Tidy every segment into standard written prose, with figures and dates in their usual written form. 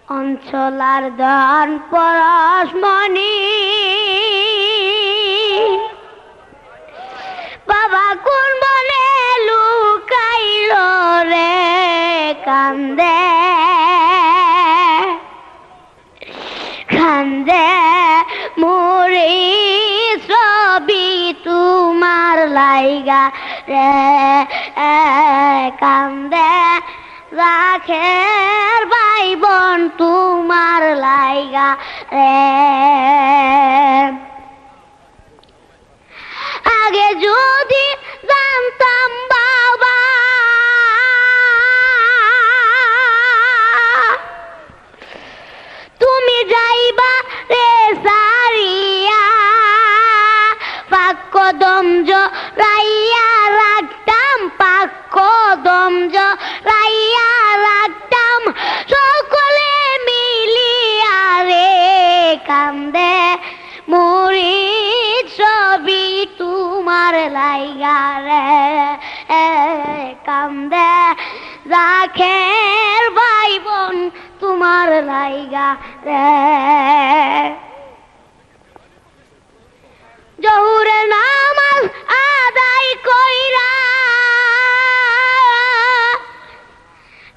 অঞ্চলার দান পরশমণি বাবা কোন বনে লুকাইল রে কান্দে কান্দে মুড়ি ছবি তোমার লাইগা রে কান্দে রাখের ভাই বোন তোমার লাইগা রে আগে যদি জানতাম বাবা তুমি যাইবা রে সারিয়া পাক কদম রাইয়া রাখতাম পাক কদম রাইয়া রাখতাম সকলে মিলিয়া রে কান্দে মুড়ি ছবি তোমার লাইগা রে কান্দে রাখের ভাই বোন তোমার লাইগা রে জহুরে নামাজ আদায় কইরা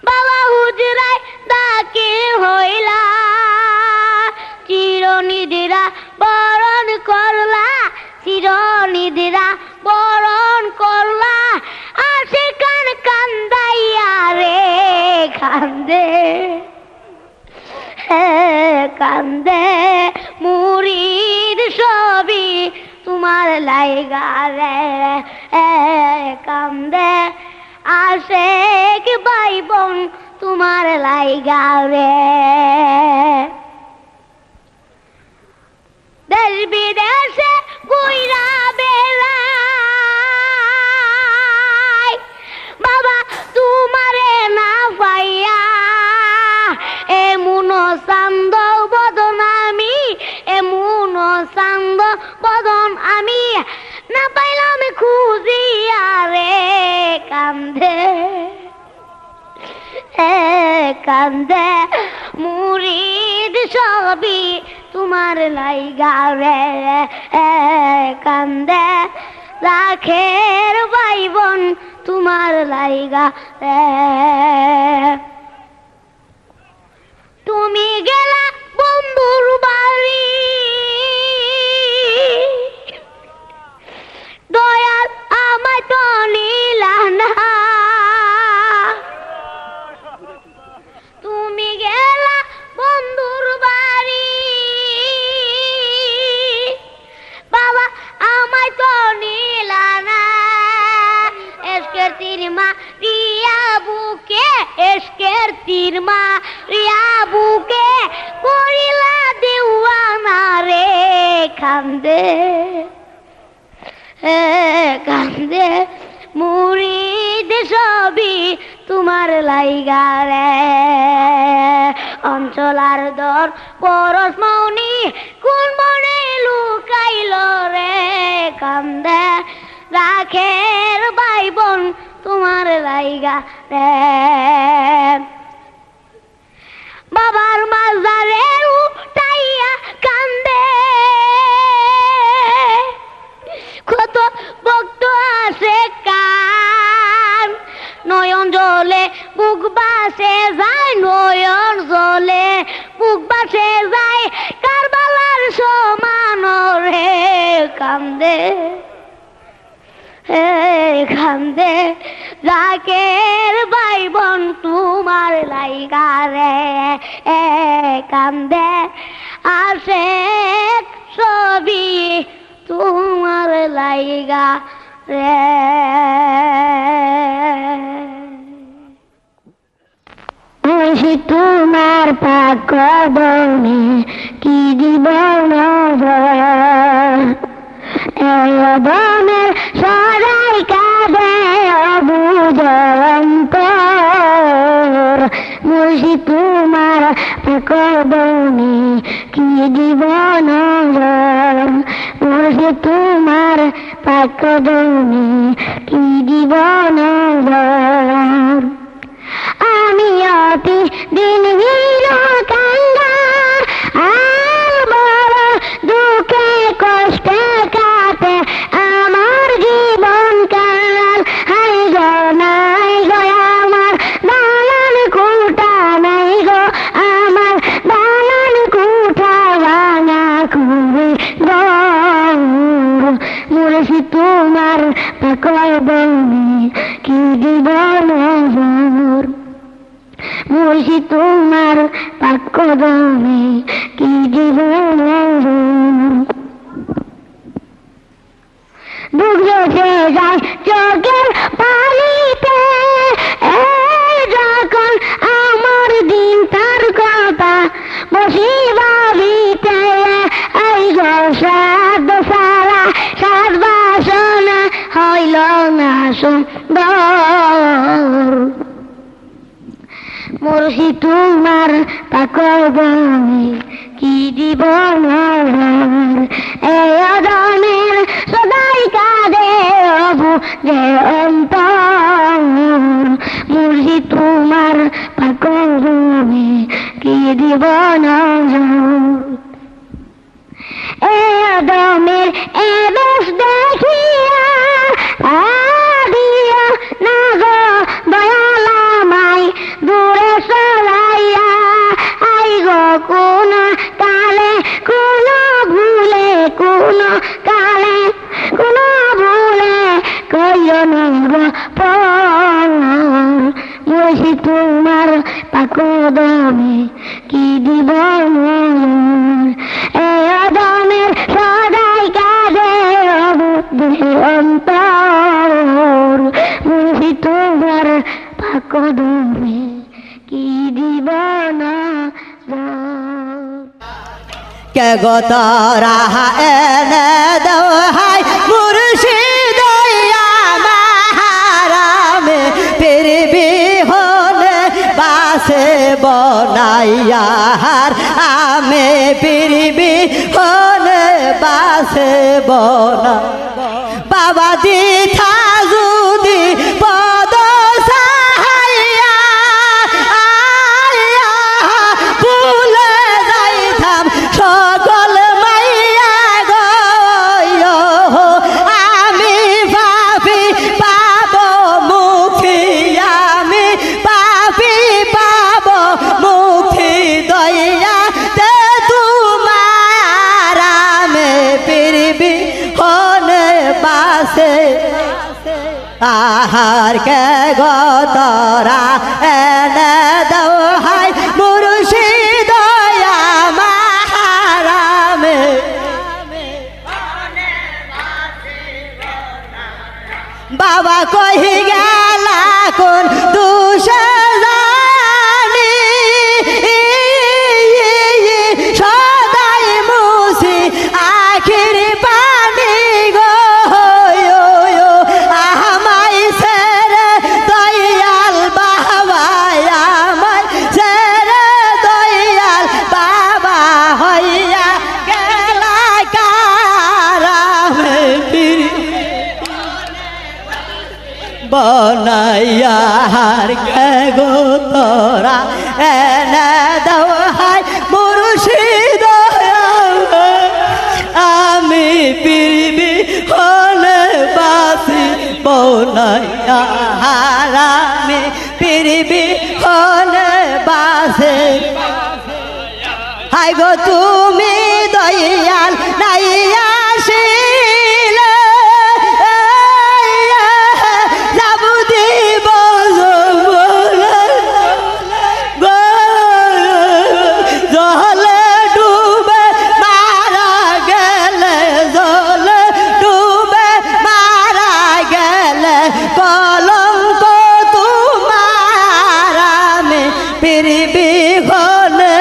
বাবা হুজরায় দাখিল হইলা চিরনিদ্রা বরণ করলা চিরনিদ্রা বরণ করলা আর সেখান কান্দাইয়া রে কান্দে কান্দে মুরিদ ছবি তোমার লাইগা রে কান্দে আশেক ভাই বোন তোমার লাইগা রে দেশ বিদেশে ঘুইরা বেড়াই বাবা তোমারে না পাইয়া এমন চান্দ বদন আমি এমন চান্দ বদন আমি না পাইলাম খুঁজিয়া রে কান্দে কান্দে মুরিদ ছবি তোমার লাইগা রে কান্দে রাখের ভাই বোন তোমার লাইগা রে তুমি গেলা বন্ধুর বাড়ি দয়াল আমায় তো নিলা না তুমি গেলা বন্ধুর বাড়ি বাবা আমায় তো নিলা না এসকের তিরমা রিয়া বুকে এসকের তিরমা রিয়া বুকে করিলা দেওয়ানা রে কান্দে কান্দে মুরিদ ছবি তোমার লাইগা রে অঞ্চলার দর পরশমণি কোন মনে লুকাইল রে কান্দে রাখের ভাই বোন তোমার লাইগা রে বাবার মাজারে উঠাইয়া কান্দে কত ভক্ত আছে কান নয়ন জলে বুক বাসে যায় নয়ন জলে বুক বাসে যায় কারবালার সমান রে কান্দে কান্দে রাখের ভাই বোন তোমার লাইগা রে কান্দে আশেক ছবি তোমার লাইগা রে তোমার পাক কদমে কি জীবন বনের সদাই কাঁদে অবুজন্তর মুর্শি তোমার পাক কদমে কি জীবন মুর্শি তোমার পাক কদমে কি জীবন আমি অতি দিন মুর্শিদ তোমার পাক কদমে কি জীবন ডুবে যায় চোখের পানিতে যখন আমার দিন তার কথা বসি ভাবিতে এই গো সাদ সারা সাত বাসনা হইল না সুন্দর মুর্শিদ তোমার পাক কদমে কি জীবন এই অদনের সদাই কাঁদে অবু যে অন্তর মুর্শিদ তোমার পাক কদমে কি জীবন এই অদমের এ বেশ দেখিয়া আদিয়া না গো দয়ালামাই দূরে সরাইয়া আই গো কোন কালে কোন ভুলে কোন কালে কোন ভুলে কইও নঙ্গ মুর্শিদ তোমার পাক কদমে কি জীবন এই অদমের সদাই কাঁদে অন্তর মুর্শিদ তোমার পাক কদমে কি জীবন কে গো তোরা এনে দাও হাই মুর্শিদ মাহারামে ফিরবি হলে বাসে বনাইয়ার আমি ফিরবি হলে বাসে বনা বাবা দিথা যদি পদ সাহাইয়া ভুলে যাইতাম সকল মাইয়া গো আমি পাপি পাব মুখী আমি পাপি পাব মুখী দইয়া তে তোমার আমি ফিরবি হলে বাসে আহার কে গো তোরা এনে দাও হাই মুর্শিদ মাহারামে বাবা কহি গেলা কোন দুষে জানি সদাই মুসি আখির পানি গো আমায় সেরে দয়াল বাবা আমায় সেরে দয়াল বাবা হইয়া গেলা কারামে বনাইয়া হার কে গো তোরা এনে দাও হাই মুর্শিদ আমি ফিরবি হলে বাসি বনাইয়া হার আমি ফিরবি হলে বাসে হাই গো তুমি দয়াল নাইয়া আসিলে যাবু দিব জলে ডুবে মারা গেলে জলে ডুবে মারা গেলে কলঙ্ক তোমার আমি ফিরবি হলে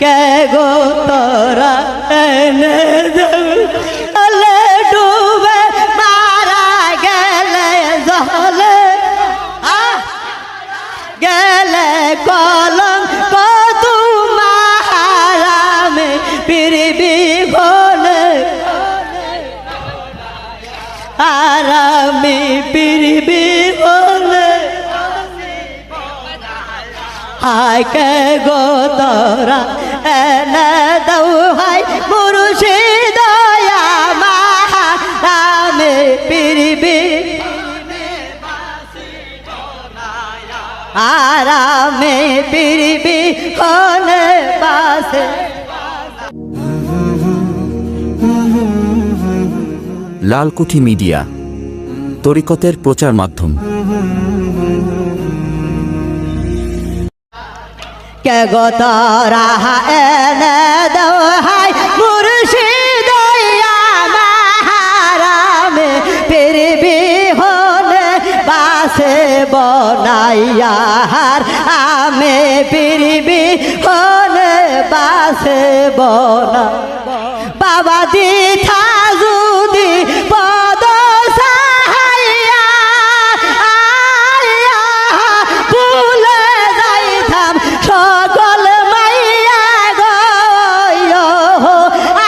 কে গো তোরা এনে জলে ডুবে মারা গেলে জলে গেলে কলঙ্ক তোমার আমি ফিরবি হলে আর আমি ফিরবি হলে হাই কে গো তোরা এনে দাও হাই মুর্শিদ মাহারামে ফিরবি আর আমি ফিরবি হলে বাসে লালকুঠি মিডিয়া তরিকতের প্রচার মাধ্যম। কে গো তোরা এনে দাও হাই মুর্শিদ মাহারামে পীরবি হলে বাসে বনাইয়ার আমি পীরবি হলে বাসে বনা বাবা দিথা যদি পদ সাহাইয়া ভুলে যাইতাম সকল মাইয়া গো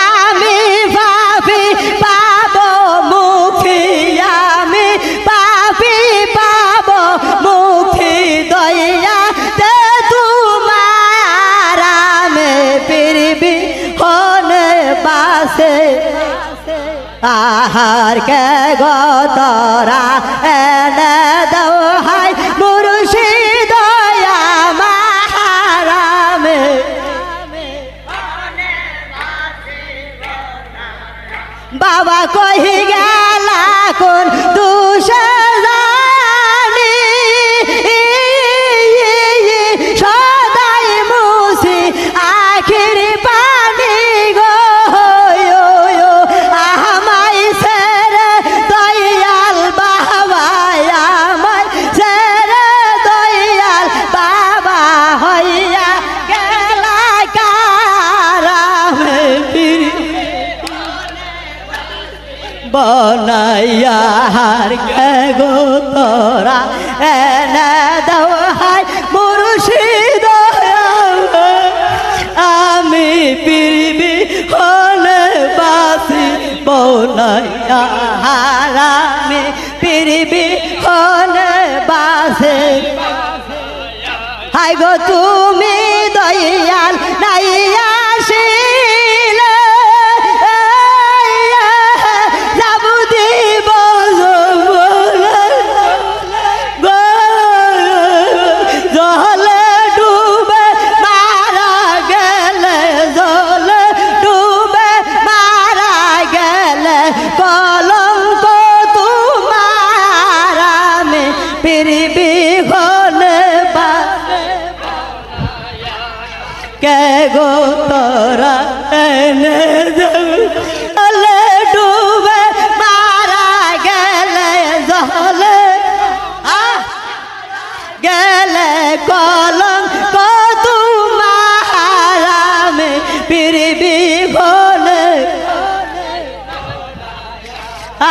আমি পাপি পাব মুখী আমি পাপি পাব মুখী দইয়া তে তোমার আমি পীরবি হলে বাসে আহার কে গো তোরা এনে দাও হাই মুর্শিদ মাহারামে বাবা কহি গেলা কোন দুষে জানি সদাই মুসি আখির পানি গো আমায় সেরে দয়াল বাবা আমায় সেরে দয়াল বাবা হইয়া গেলা কারামে বনাইয়া হার কে গো তোরা এনে দাও হাই মুর্শিদ আমি পীরবি হলে বাসি বনাইয়া হার আমি পীরবি হলে বাসে হাই গো তুমি দয়াল নাইয়া আসিলে যাবু দিব জলে ডুবে মারা গেলে জলে ডুবে মারা গেলে কলঙ্ক তোমার আমি পীরবি হলে বাসে কে গো তোরা এনে জলে ডুবে মারা গেলে জলে গেলে কলঙ্ক তোমার আমি পীরবি হলে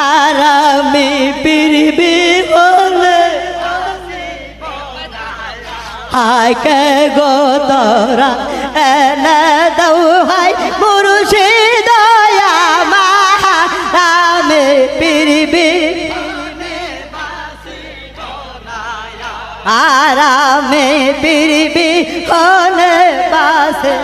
আর আমি পীরবি হলে হাই কে গো তোরা এনে দাও হাই মুর্শিদ মাহারামে পীরবি আর আমি পীরবি হলে বাসে